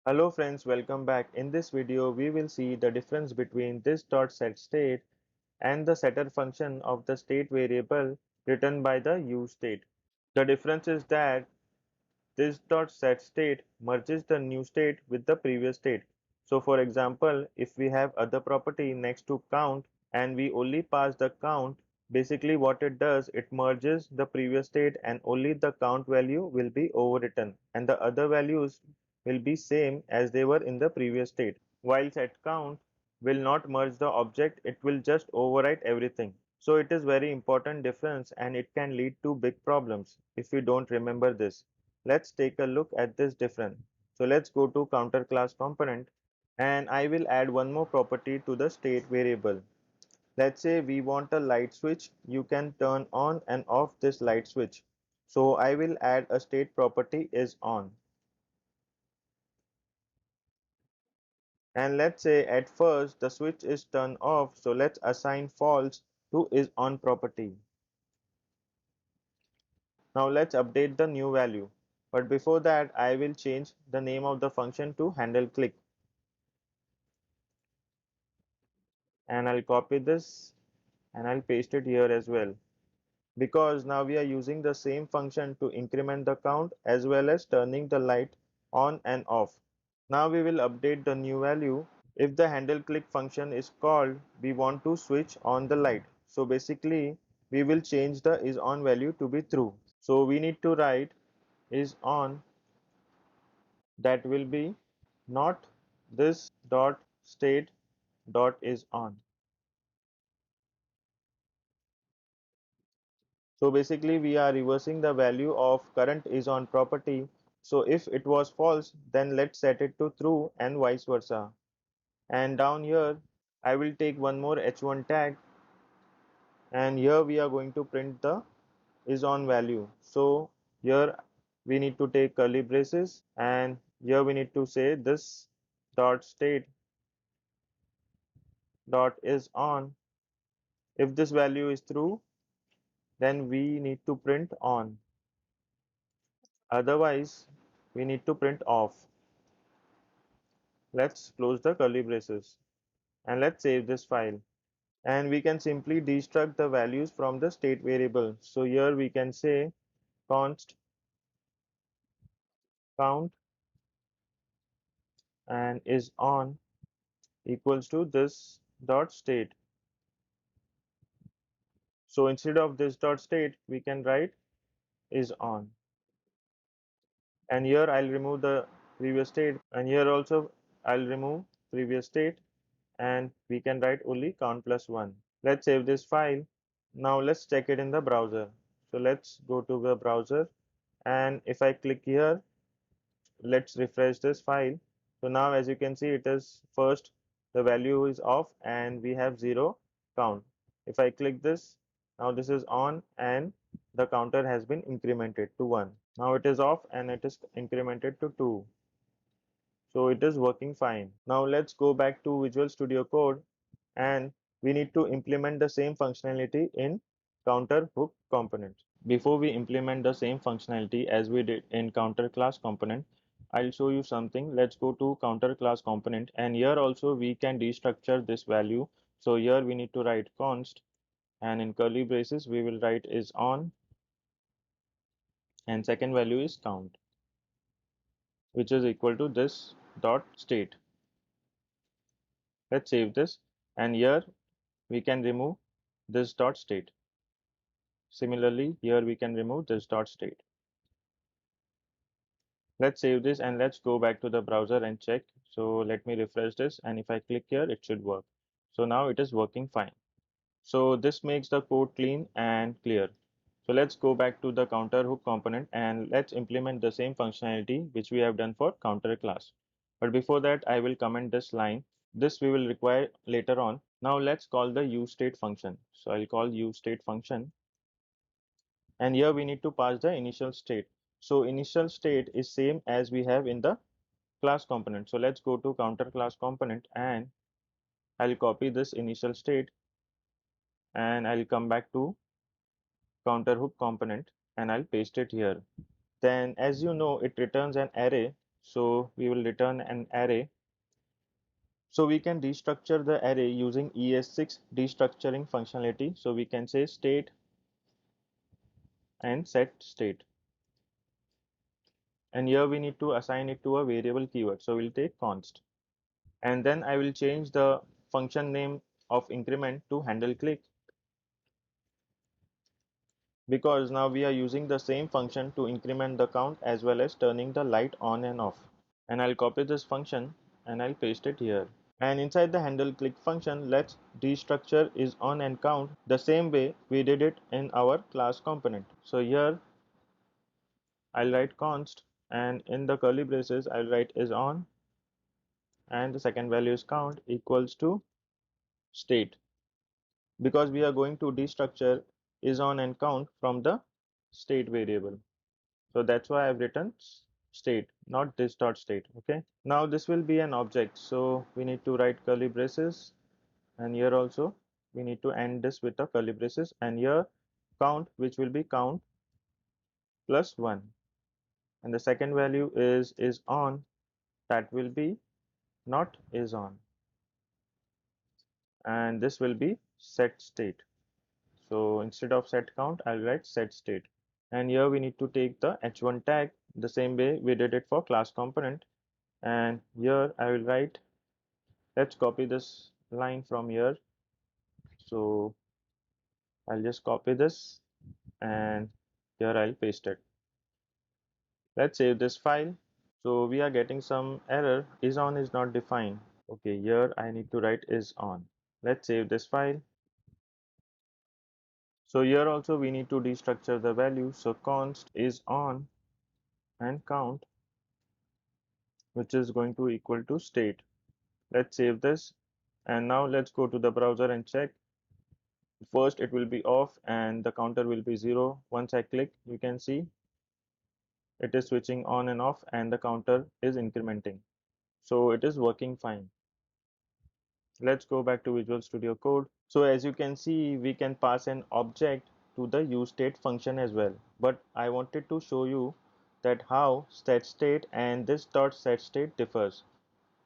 Hello friends, welcome back. In this video, we will see the difference between this.setState and the setter function of the state variable written by the useState. The difference is that this.setState merges the new state with the previous state. So for example, if we have other property next to count and we only pass the count, basically what it does, it merges the previous state and only the count value will be overwritten and the other values will be same as they were in the previous state. While setCount will not merge the object, it will just overwrite everything. So it is very important difference and it can lead to big problems if we don't remember this. Let's take a look at this difference. So let's go to counter class component and I will add one more property to the state variable. Let's say we want a light switch. You can turn on and off this light switch. So I will add a state property is on. And let's say at first the switch is turned off, so let's assign false to is on property. Now let's update the new value. But before that, I will change the name of the function to handle click. And I'll copy this and I'll paste it here as well. Because now we are using the same function to increment the count as well as turning the light on and off. Now we will update the new value. If the handle click function is called, we want to switch on the light. So basically, we will change the is on value to be true. So we need to write is on, that will be not this dot state dot is on. So basically, we are reversing the value of current is on property. So if it was false, then let's set it to true and vice versa. And down here, I will take one more h1 tag, and here we are going to print the is on value. So here we need to take curly braces and here we need to say this dot state dot is on. If this value is true, then we need to print on. Otherwise, we need to print off. Let's close the curly braces and let's save this file. And we can simply destruct the values from the state variable. So here we can say const count and is on equals to this dot state. So instead of this dot state, we can write is on. And here I'll remove the previous state, and here also I'll remove previous state, and we can write only count plus 1. Let's save this file. Now let's check it in the browser. So let's go to the browser, and if I click here, let's refresh this file. So now as you can see, it is first the value is off and we have 0 count. If I click this, now this is on and the counter has been incremented to 1. Now it is off and it is incremented to 2. So it is working fine. Now let's go back to Visual Studio Code and we need to implement the same functionality in counter hook component. Before we implement the same functionality as we did in counter class component, I'll show you something. Let's go to counter class component, and here also we can destructure this value. So here we need to write const, and in curly braces we will write is on, and second value is count, which is equal to this dot state. Let's save this, and here we can remove this dot state. Similarly, here we can remove this dot state. Let's save this and let's go back to the browser and check. So let me refresh this, and if I click here, it should work. So now it is working fine. So this makes the code clean and clear. So let's go back to the counter hook component and let's implement the same functionality which we have done for counter class. But before that, I will comment this line. This we will require later on. Now let's call the useState function. So I'll call useState function, and here we need to pass the initial state. So initial state is same as we have in the class component. So let's go to counter class component and I'll copy this initial state and I'll come back to counter hook component and I'll paste it here. Then as you know, it returns an array. so we will return an array. So we can destructure the array using ES6 destructuring functionality. So we can say state and set state. And here we need to assign it to a variable keyword. So we'll take const. And then I will change the function name of increment to handle click, because now we are using the same function to increment the count as well as turning the light on and off. And I'll copy this function and I'll paste it here. And inside the handle click function, let's destructure is on and count the same way we did it in our class component. So here I'll write const, and in the curly braces I'll write is on, and the second value is count equals to state, because we are going to destructure is on and count from the state variable. So that's why I've written state, not this.state. Okay. Now this will be an object. So we need to write curly braces, and here also we need to end this with a curly braces, and here count, which will be count plus 1. And the second value is on, that will be not is on. And this will be set state. So instead of set count, I'll write set state. And here we need to take the h1 tag the same way we did it for class component. And here I will write, let's copy this line from here. So I'll just copy this and here I'll paste it. Let's save this file. So we are getting some error, is on is not defined. Okay, here I need to write is on. Let's save this file. So here also we need to destructure the value. So const is on and count, which is going to equal to state. Let's save this, and now let's go to the browser and check. First it will be off and the counter will be 0. Once I click, you can see it is switching on and off and the counter is incrementing. So it is working fine. Let's go back to Visual Studio Code. So as you can see, we can pass an object to the useState function as well. But I wanted to show you that how setState and this.setState differs.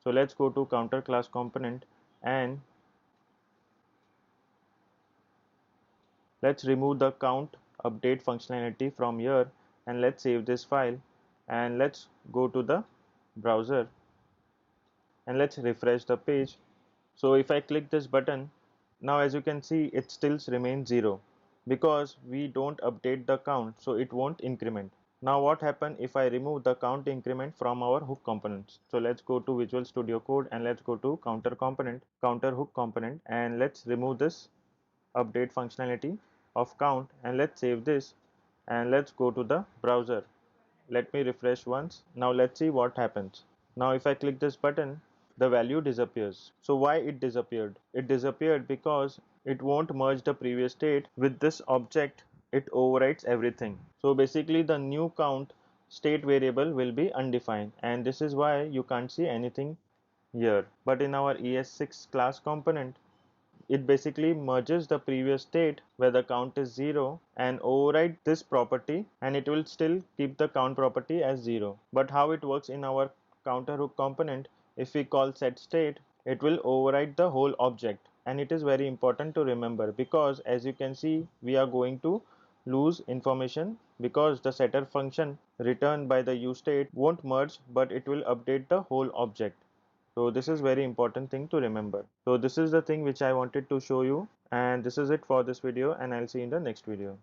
So let's go to counter class component and let's remove the count update functionality from here, and let's save this file, and let's go to the browser and let's refresh the page. So if I click this button, now as you can see it still remains 0 because we don't update the count, so it won't increment. Now what happens if I remove the count increment from our hook components? So let's go to Visual Studio Code and let's go to counter component, counter hook component, and let's remove this update functionality of count, and let's save this and let's go to the browser. Let me refresh once. Now let's see what happens. Now if I click this button, the value disappears. So why it disappeared? It disappeared because it won't merge the previous state with this object. It overwrites everything. So basically the new count state variable will be undefined, and this is why you can't see anything here. But in our ES6 class component, it basically merges the previous state where the count is 0 and override this property, and it will still keep the count property as 0. But how it works in our counter hook component, if we call set state, it will override the whole object. And it is very important to remember, because as you can see we are going to lose information because the setter function returned by the useState won't merge, but it will update the whole object. So this is very important thing to remember. So this is the thing which I wanted to show you, and this is it for this video, and I'll see you in the next video.